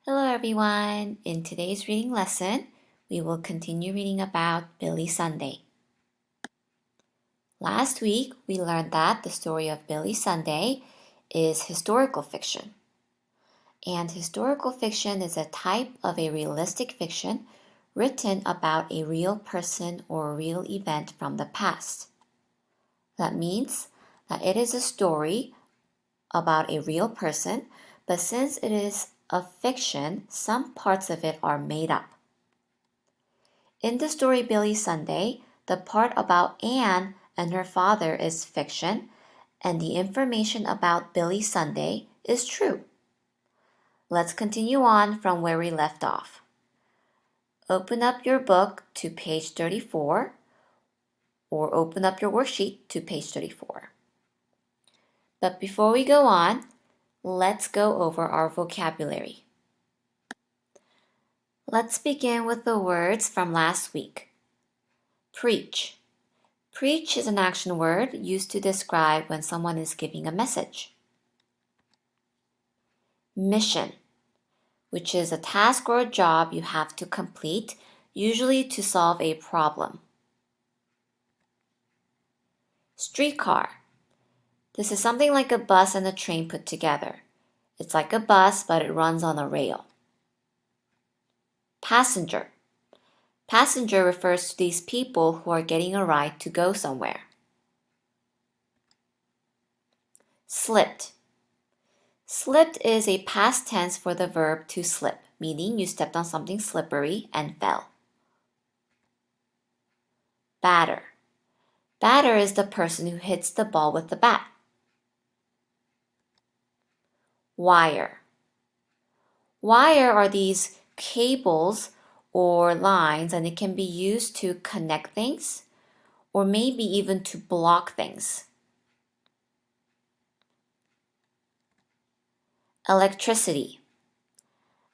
Hello everyone! In today's reading lesson, we will continue reading about Billy Sunday. Last week, we learned that the story of Billy Sunday is historical fiction. And historical fiction is a type of a realistic fiction written about a real person or a real event from the past. That means that it is a story about a real person, but since it is a fiction, some parts of it are made up. In the story Billy Sunday, the part about Anne and her father is fiction, and the information about Billy Sunday is true. Let's continue on from where we left off. Open up your book to page 34, or open up your worksheet to page 34. But before we go on, let's go over our vocabulary. Let's begin with the words from last week. Preach. Preach is an action word used to describe when someone is giving a message. Mission, which is a task or a job you have to complete, usually to solve a problem. Streetcar. This is something like a bus and a train put together. It's like a bus, but it runs on a rail. Passenger. Passenger refers to these people who are getting a ride to go somewhere. Slipped. Slipped is a past tense for the verb to slip, meaning you stepped on something slippery and fell. Batter. Batter is the person who hits the ball with the bat. Wire. Wire are these cables or lines, and it can be used to connect things or maybe even to block things. Electricity.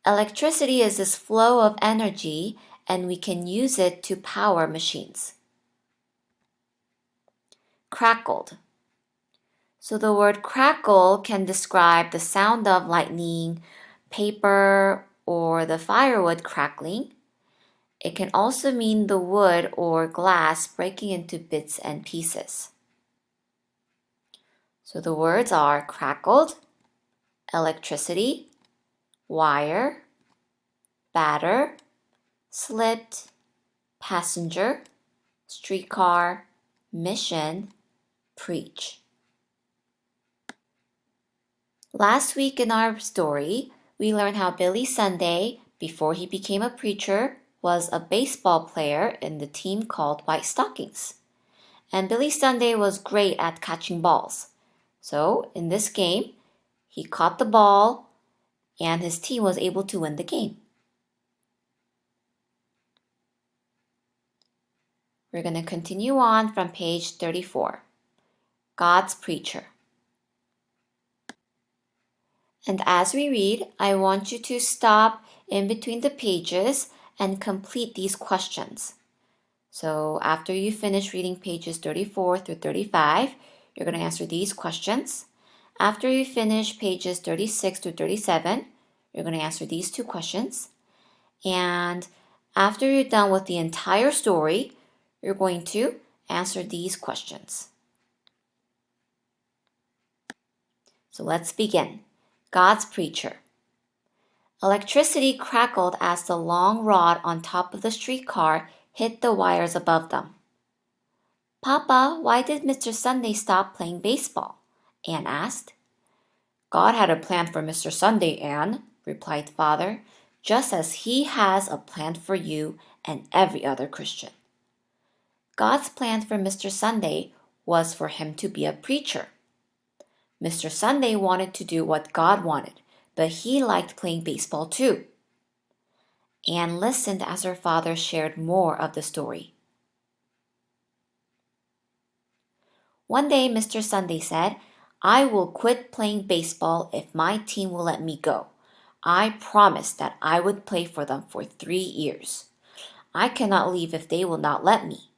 Electricity is this flow of energy, and we can use it to power machines. Crackled. So the word crackle can describe the sound of lightning, paper, or the firewood crackling. It can also mean the wood or glass breaking into bits and pieces. So the words are crackled, electricity, wire, batter, slipped, passenger, streetcar, mission, preach. Last week in our story, we learned how Billy Sunday, before he became a preacher, was a baseball player in the team called White Stockings. And Billy Sunday was great at catching balls. So, in this game, he caught the ball and his team was able to win the game. We're going to continue on from page 34. God's Preacher. And as we read, I want you to stop in between the pages and complete these questions. So after you finish reading pages 34 through 35, you're going to answer these questions. After you finish pages 36 through 37, you're going to answer these two questions. And after you're done with the entire story, you're going to answer these questions. So let's begin. God's Preacher. Electricity crackled as the long rod on top of the streetcar hit the wires above them. Papa, why did Mr. Sunday stop playing baseball? Anne asked. God had a plan for Mr. Sunday, Anne, replied Father, just as he has a plan for you and every other Christian. God's plan for Mr. Sunday was for him to be a preacher. Mr. Sunday wanted to do what God wanted, but he liked playing baseball too. Anne listened as her father shared more of the story. One day, Mr. Sunday said, I will quit playing baseball if my team will let me go. I promised that I would play for them for 3 years. I cannot leave if they will not let me.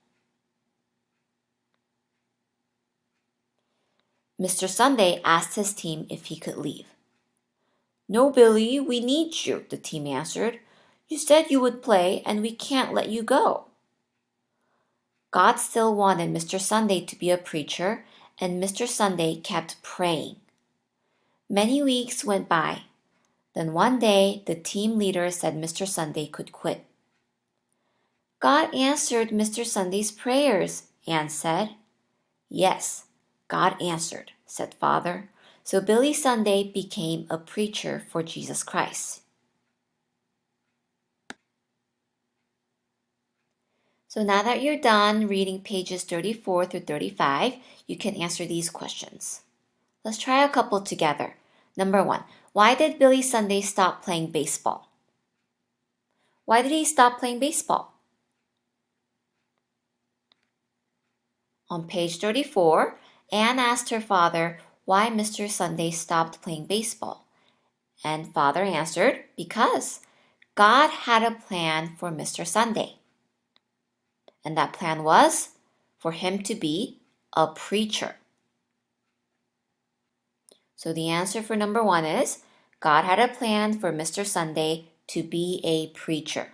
Mr. Sunday asked his team if he could leave. No, Billy, we need you, the team answered. You said you would play, and we can't let you go. God still wanted Mr. Sunday to be a preacher, and Mr. Sunday kept praying. Many weeks went by. Then one day, the team leader said Mr. Sunday could quit. God answered Mr. Sunday's prayers, Anne said. Yes, God answered, said Father. So Billy Sunday became a preacher for Jesus Christ. So now that you're done reading pages 34 through 35, you can answer these questions. Let's try a couple together. Number 1. Why did Billy Sunday stop playing baseball? Why did he stop playing baseball? On page 34, Anne asked her father why Mr. Sunday stopped playing baseball. And father answered, because God had a plan for Mr. Sunday. And that plan was for him to be a preacher. So the answer for number 1 is God had a plan for Mr. Sunday to be a preacher.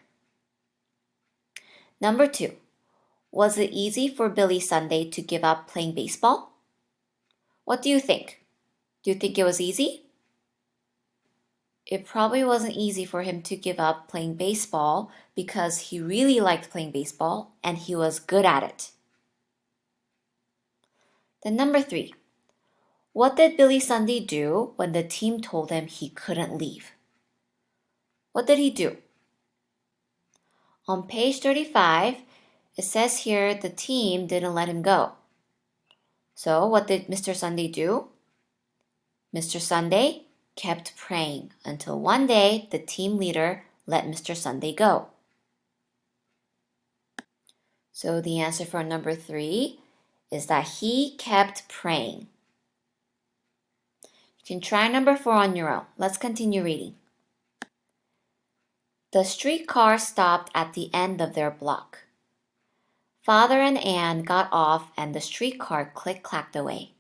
Number 2, was it easy for Billy Sunday to give up playing baseball? What do you think? Do you think it was easy? It probably wasn't easy for him to give up playing baseball because he really liked playing baseball and he was good at it. Then number 3, what did Billy Sunday do when the team told him he couldn't leave? What did he do? On page 35, it says here the team didn't let him go. So what did Mr. Sunday do? Mr. Sunday kept praying until one day the team leader let Mr. Sunday go. So the answer for number 3 is that he kept praying. You can try number 4 on your own. Let's continue reading. The streetcar stopped at the end of their block. Father and Anne got off and the streetcar click-clacked away.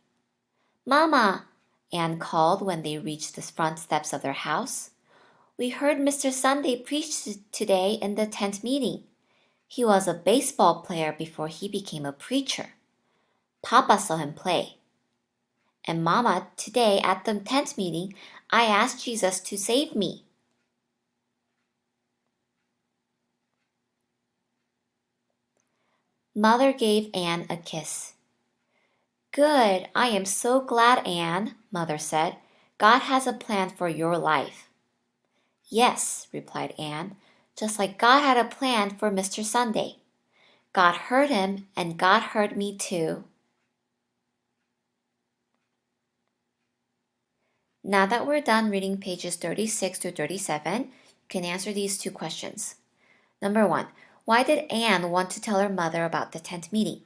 Mama, Anne called when they reached the front steps of their house. We heard Mr. Sunday preach today in the tent meeting. He was a baseball player before he became a preacher. Papa saw him play. And Mama, today at the tent meeting, I asked Jesus to save me. Mother gave Anne a kiss. Good, I am so glad, Anne, Mother said. God has a plan for your life. Yes, replied Anne, just like God had a plan for Mr. Sunday. God heard him and God heard me too. Now that we're done reading pages 36 to 37, you can answer these 2 questions. Number 1, why did Anne want to tell her mother about the tent meeting?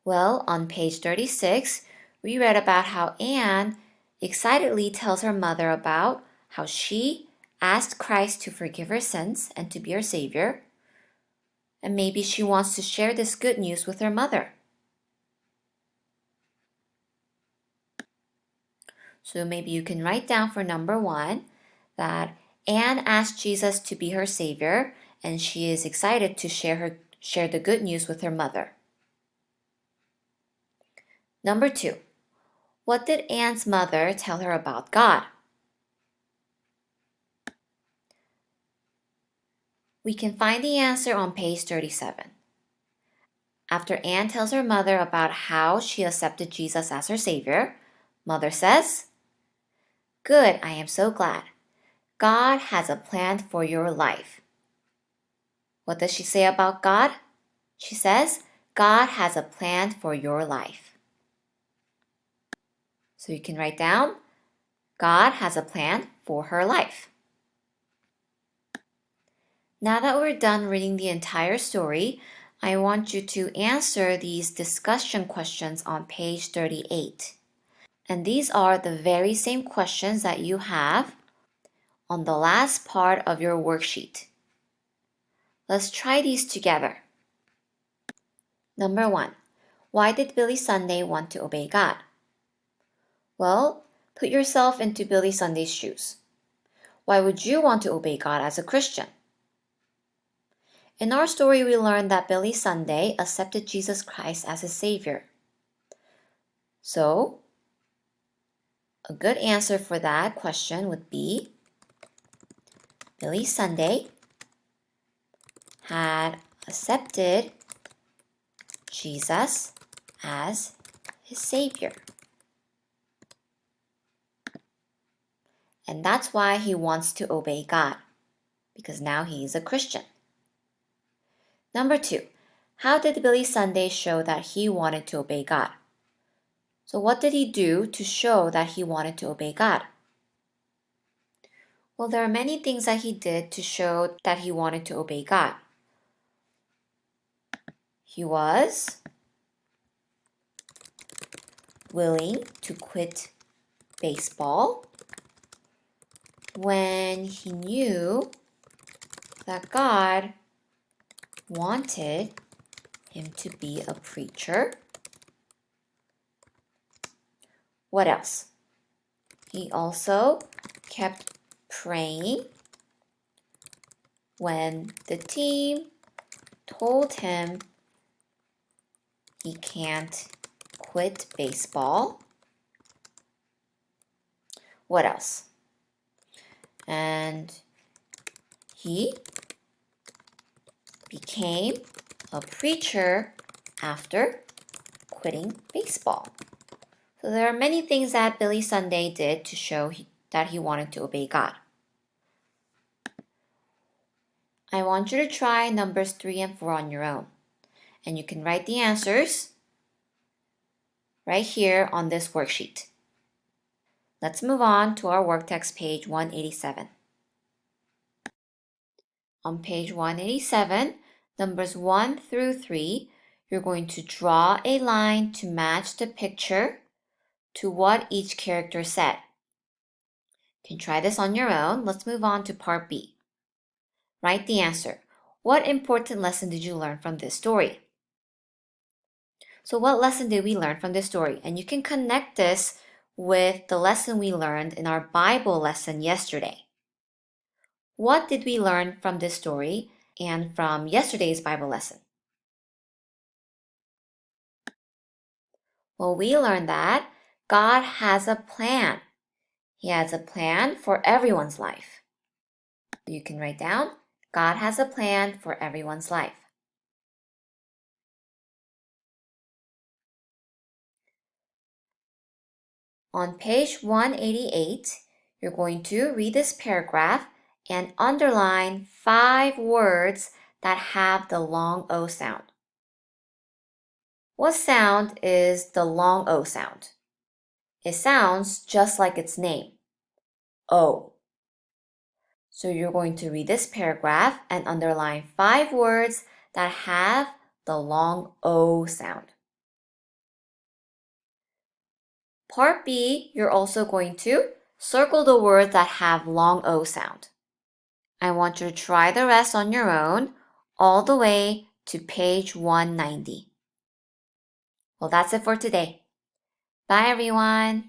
Well, on page 36, we read about how Anne excitedly tells her mother about how she asked Christ to forgive her sins and to be her Savior. And maybe she wants to share this good news with her mother. So maybe you can write down for number 1 that Anne asked Jesus to be her Savior and she is excited to share the good news with her mother. Number 2, what did Anne's mother tell her about God? We can find the answer on page 37. After Anne tells her mother about how she accepted Jesus as her Savior, Mother says, Good, I am so glad. God has a plan for your life. What does she say about God? She says, God has a plan for your life. So you can write down, God has a plan for her life. Now that we're done reading the entire story, I want you to answer these discussion questions on page 38. And these are the very same questions that you have on the last part of your worksheet. Let's try these together. Number 1, why did Billy Sunday want to obey God? Well, Put yourself into Billy Sunday's shoes. Why would you want to obey God as a Christian? In our story, we learned that Billy Sunday accepted Jesus Christ as his Savior. So, a good answer for that question would be Billy Sunday had accepted Jesus as his Savior. And that's why he wants to obey God, because now he is a Christian. Number 2, how did Billy Sunday show that he wanted to obey God? So what did he do to show that he wanted to obey God? Well, there are many things that he did to show that he wanted to obey God. He was willing to quit baseball when he knew that God wanted him to be a preacher. What else? He also kept praying when the team told him he can't quit baseball. What else? And he became a preacher after quitting baseball. So there are many things that Billy Sunday did to show that he wanted to obey God. I want you to try numbers 3 and 4 on your own. And you can write the answers right here on this worksheet. Let's move on to our work text, page 187. On page 187, numbers 1 through 3, you're going to draw a line to match the picture to what each character said. You can try this on your own. Let's move on to part B. Write the answer. What important lesson did you learn from this story? So what lesson did we learn from this story? And you can connect this with the lesson we learned in our Bible lesson yesterday. What did we learn from this story and from yesterday's Bible lesson? Well, we learned that God has a plan. He has a plan for everyone's life. You can write down, God has a plan for everyone's life. On page 188, you're going to read this paragraph and underline 5 words that have the long O sound. What sound is the long O sound? It sounds just like its name, O. So you're going to read this paragraph and underline 5 words that have the long O sound. Part B, you're also going to circle the words that have long O sound. I want you to try the rest on your own all the way to page 190. Well, that's it for today. Bye, everyone.